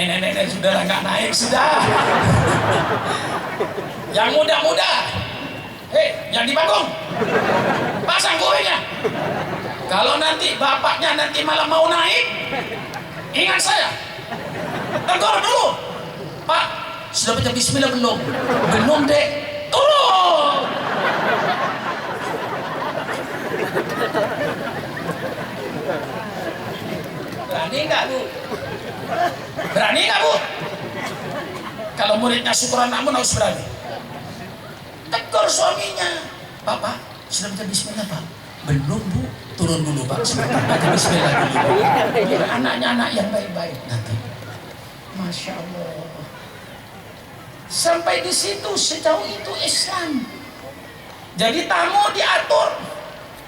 Nenek-nenek sudah nggak naik sudah. Yang muda-muda, yang di panggung, pasang kuenya. Kalau nanti bapaknya nanti malah mau naik, ingat saya, tegur dulu. Pak, sudah baca bismillah belum? Belum dek, turun. Berani nggak bu? Berani nggak bu? Kalau muridnya syukuran namun harus berani. Tegur suaminya. Bapak sudah baca bismillah pak? Belum bu. Turun dulu pak. Sebentar baca bismillah dulu. Biar anaknya anak yang baik-baik nanti. Masya Allah. Sampai di situ sejauh itu Islam. Jadi tamu diatur.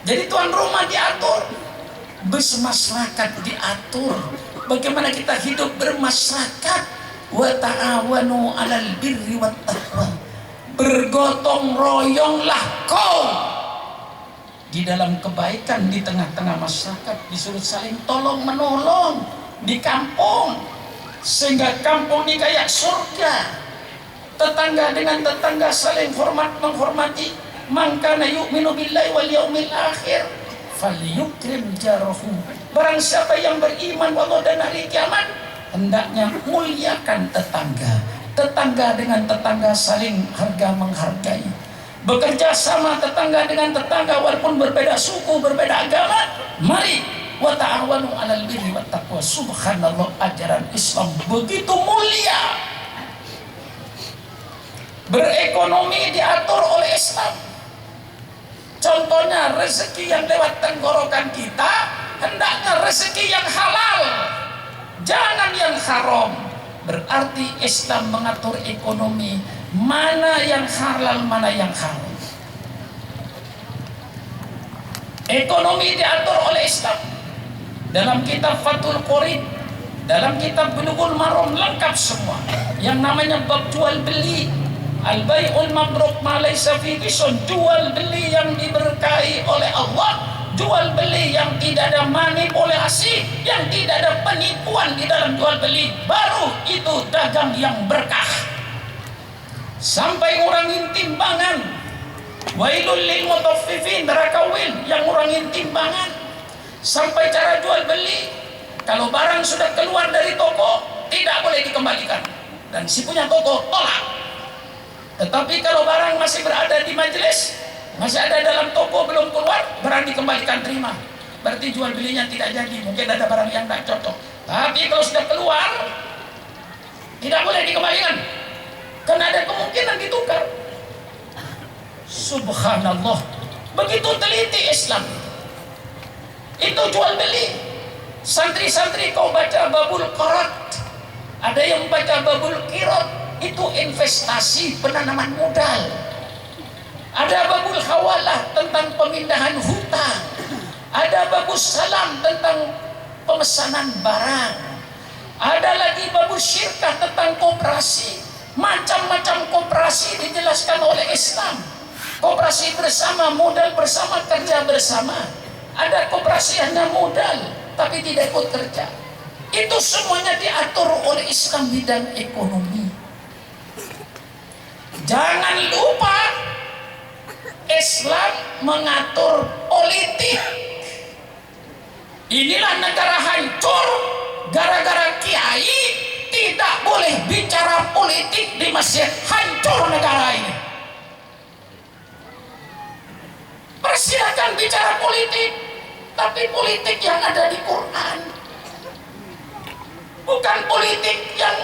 Jadi tuan rumah diatur. Bermasyarakat diatur. Bagaimana kita hidup bermasyarakat. Wa ta'awanu 'alal birri wat taqwa. Bergotong royonglah kau di dalam kebaikan di tengah-tengah masyarakat, disuruh saling tolong menolong di kampung sehingga kampung ini kayak surga. Tetangga dengan tetangga saling hormat menghormati. Man kana yu'minu billahi wal yaumil akhir falyukrim jarahu. Barang siapa yang beriman Allah dan hari kiamat, hendaknya muliakan tetangga. Tetangga dengan tetangga saling harga menghargai. Bekerja sama tetangga dengan tetangga walaupun berbeda suku, berbeda agama. Mari wa ta'awanu 'alal birri wat taqwa. Subhanallah, ajaran Islam begitu mulia. Berekonomi diatur oleh Islam. Contohnya rezeki yang lewat tenggorokan kita, hendaknya rezeki yang halal, jangan yang haram. Berarti Islam mengatur ekonomi, mana yang halal, mana yang haram. Ekonomi diatur oleh Islam. Dalam kitab Fathul Qorib, dalam kitab Bulughul Maram lengkap semua. Yang namanya bab jual beli. Al-bai'ul mabruk ma laysa fihi sun, jual beli yang diberkahi oleh Allah, jual beli yang tidak ada manipulasi, yang tidak ada penipuan di dalam jual beli, baru itu dagang yang berkah. Sampai ngurangin timbangan. Wailul lil mutaffifin, neraka wil yang ngurangin timbangan. Sampai cara jual beli, kalau barang sudah keluar dari toko tidak boleh dikembalikan, dan si punya toko tolak. Tetapi kalau barang masih berada di majelis, masih ada dalam toko belum keluar, barang dikembalikan terima. Berarti jual belinya tidak jadi, mungkin ada barang yang tidak cocok. Tapi kalau sudah keluar, tidak boleh dikembalikan, karena ada kemungkinan ditukar. Subhanallah, begitu teliti Islam. Itu jual beli. Santri-santri kau baca babul qarat, ada yang baca babul qirat. Itu investasi penanaman modal. Ada babul hawalah tentang pemindahan hutang. Ada babus salam tentang pemesanan barang. Ada lagi babus syirkah tentang koperasi. Macam-macam koperasi dijelaskan oleh Islam. Koperasi bersama, modal bersama, kerja bersama. Ada koperasi hanya modal tapi tidak ikut kerja. Itu semuanya diatur oleh Islam bidang ekonomi. Jangan lupa Islam mengatur politik. Inilah negara hancur gara-gara kiai tidak boleh bicara politik di masjid. Hancur negara ini. Persilakan bicara politik, tapi politik yang ada di Quran, bukan politik yang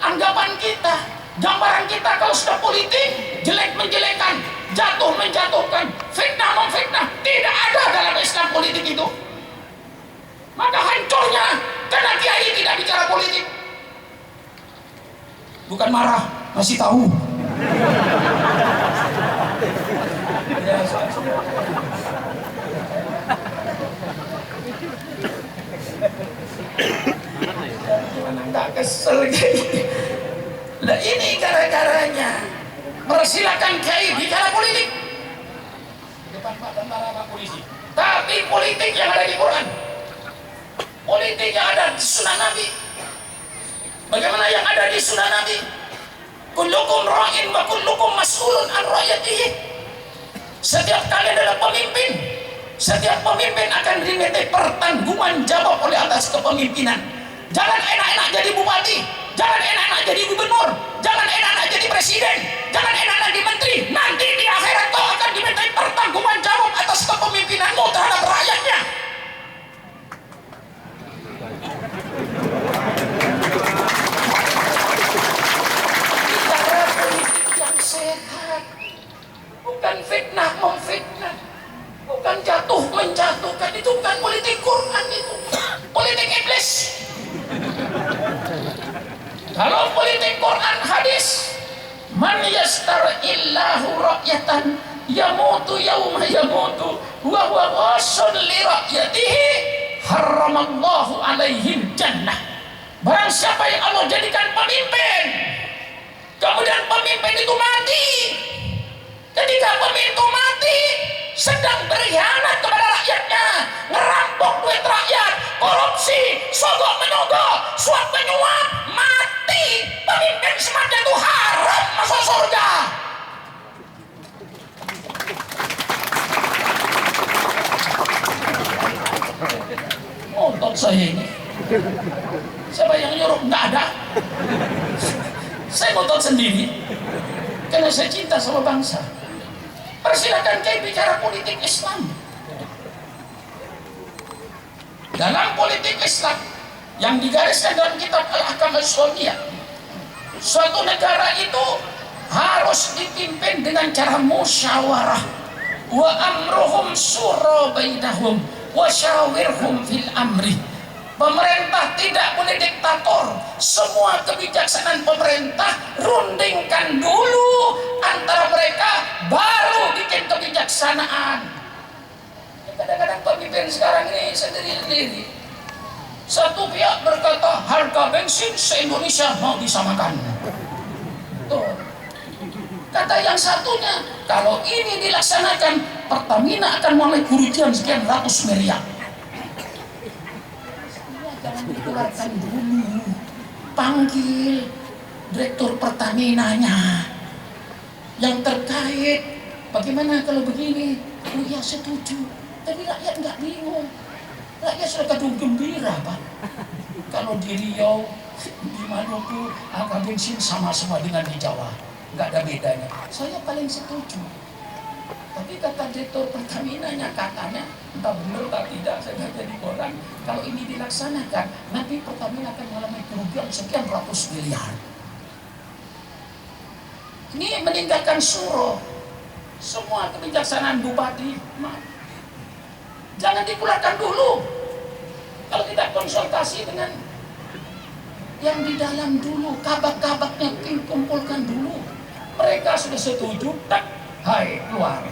anggapan kita. Gambaran kita kalau sudah politik, jelek menjelekan, jatuh menjatuhkan, fitnah memfitnah, tidak ada dalam Islam politik itu. Maka hancurnya karena kiai tidak bicara politik. Bukan marah, masih tahu. Nggak kesel gitu. Nah ini gara-garanya. Persilakan kiai bicara politik depan Pak Tentara, Pak Polisi. Tapi politik yang ada di Quran, politik yang ada di Sunnah Nabi, Bagaimana yang ada di sunnah Nabi? Kullukum ra'in wa kullukum mas'ulun an ra'yatihi. Setiap kali adalah pemimpin. Setiap pemimpin akan dimintai pertanggungan jawab oleh atas kepemimpinan. Jangan enak-enak jadi bupati, jangan enak-enak jadi gubernur, jangan enak-enak jadi presiden, jangan enak-enak jadi menteri. Nanti di akhirat kau akan dimintai pertanggungan jawab atas kepemimpinanmu terhadap rakyatnya. Bicara politik yang sehat, bukan fitnah memfitnah, bukan jatuh menjatuhkan. Itu bukan politik Quran, itu politik iblis. Kalau politik Quran hadis, man yastar'illahu ra'yatan yamutu yawma yamutu wa huwa ghasun li ra'yatihi haramallahu alaihim jannah. Barang siapa yang Allah jadikan pemimpin, kemudian pemimpin itu mati, ketika pemimpin itu mati sedang berkhianat kepada rakyatnya, ngerampok duit rakyat, korupsi, sogok menyogok, suap menyuap, mati, pemimpin semacam itu haram masuk surga. Otot saya ini, siapa yang nyuruh? Nggak ada. Saya ngotot sendiri karena saya cinta sama bangsa. Persilakan saya bicara politik Islam. Dalam politik Islam yang digariskan dalam kitab Al-Ahkam As-Sunniyah, suatu negara itu harus dipimpin dengan cara musyawarah. Wa amruhum syura bainahum wa syawirhum fil amri. Pemerintah tidak boleh diktator. Semua kebijaksanaan pemerintah rundingkan dulu antara mereka, baru bikin kebijaksanaan. Kadang-kadang pemimpin sekarang ini sendiri-sendiri. Satu pihak berkata harga bensin se-Indonesia mau disamakan. Tuh. Kata yang satunya, kalau ini dilaksanakan, Pertamina akan mulai kerugian sekian ratus miliar. Jangan dikeluarkan dulu, panggil direktur Pertaminanya yang terkait. Bagaimana kalau begini? Oh ya, setuju. Tapi rakyat nggak bingung, rakyat sudah kadung gembira, Pak. Kalau di Riau, di Maluku, harga bensin sama-sama dengan di Jawa, nggak ada bedanya. Saya paling setuju. Tapi kata direktur Pertaminanya, katanya entah benar tak tidak, saya baca di koran, kalau ini dilaksanakan nanti Pertamina akan mengalami kerugian sekian ratus miliar. Ini meninggalkan suruh semua kebijaksanaan bupati. Jangan dikeluarkan dulu. Kalau tidak konsultasi dengan yang di dalam dulu, kabak-kabaknya kumpulkan dulu. Mereka sudah setuju, tak, hai keluar.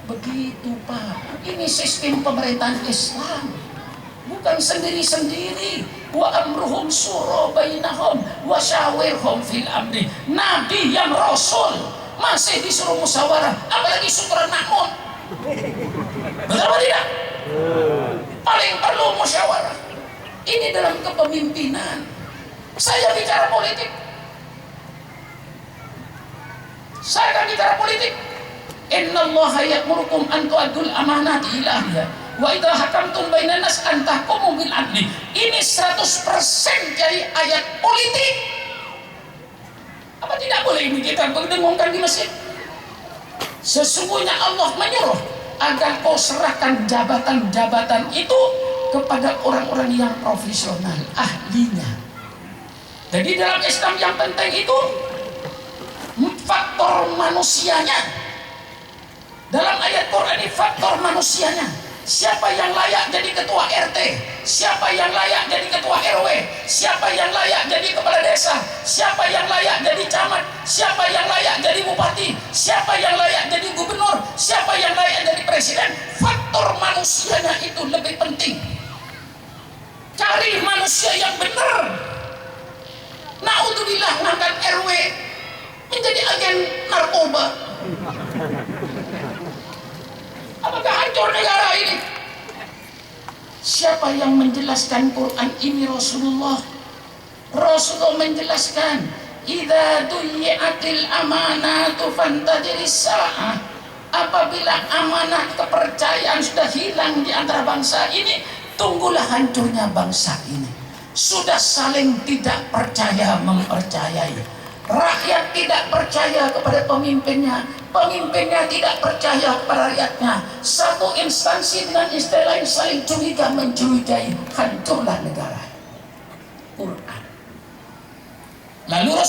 Begitu, Pak. Ini sistem pemerintahan Islam, bukan sendiri-sendiri. Wa amruhum syura bainahum wa syawirhum fil amri. Nabi yang Rasul masih disuruh musyawarah, apalagi syukuran makmum. Betul atau tidak? Paling perlu musyawarah. Ini dalam kepemimpinan. Saya bicara politik. Saya akan bicara politik. Innallaha ya'murukum an tu'addul amanati ila ahliha wa idza hakamtum bainan nas an tahkumu bil adli. Ini 100% dari ayat politik. Apa tidak boleh ini kita dengungkan di masjid? Sesungguhnya Allah menyuruh agar kau serahkan jabatan-jabatan itu kepada orang-orang yang profesional, ahlinya. Jadi dalam Islam yang penting itu faktor manusianya. Dalam ayat Quran ini faktor manusianya. Siapa yang layak jadi ketua RT? Siapa yang layak jadi ketua RW? Siapa yang layak jadi kepala desa? Siapa yang layak jadi camat? Siapa yang layak jadi bupati? Siapa yang layak jadi gubernur? Siapa yang layak jadi presiden? Faktor manusianya itu lebih penting. Cari manusia yang benar. Naudzubillah ngangkat RW menjadi agen narkoba. Apakah hancur negara ini? Siapa yang menjelaskan Quran ini? Rasulullah. Rasulullah menjelaskan, idza duyi'atil amanatu fantadiris sa'ah. Apabila amanah kepercayaan sudah hilang di antara bangsa ini, tunggulah hancurnya bangsa ini. Sudah saling tidak percaya mempercayai. Rakyat tidak percaya kepada pemimpinnya, pemimpinnya tidak percaya kepada rakyatnya. Satu instansi dengan istilah lain saling curiga mencurigai, hancurlah negara. Quran. Lalu Rasul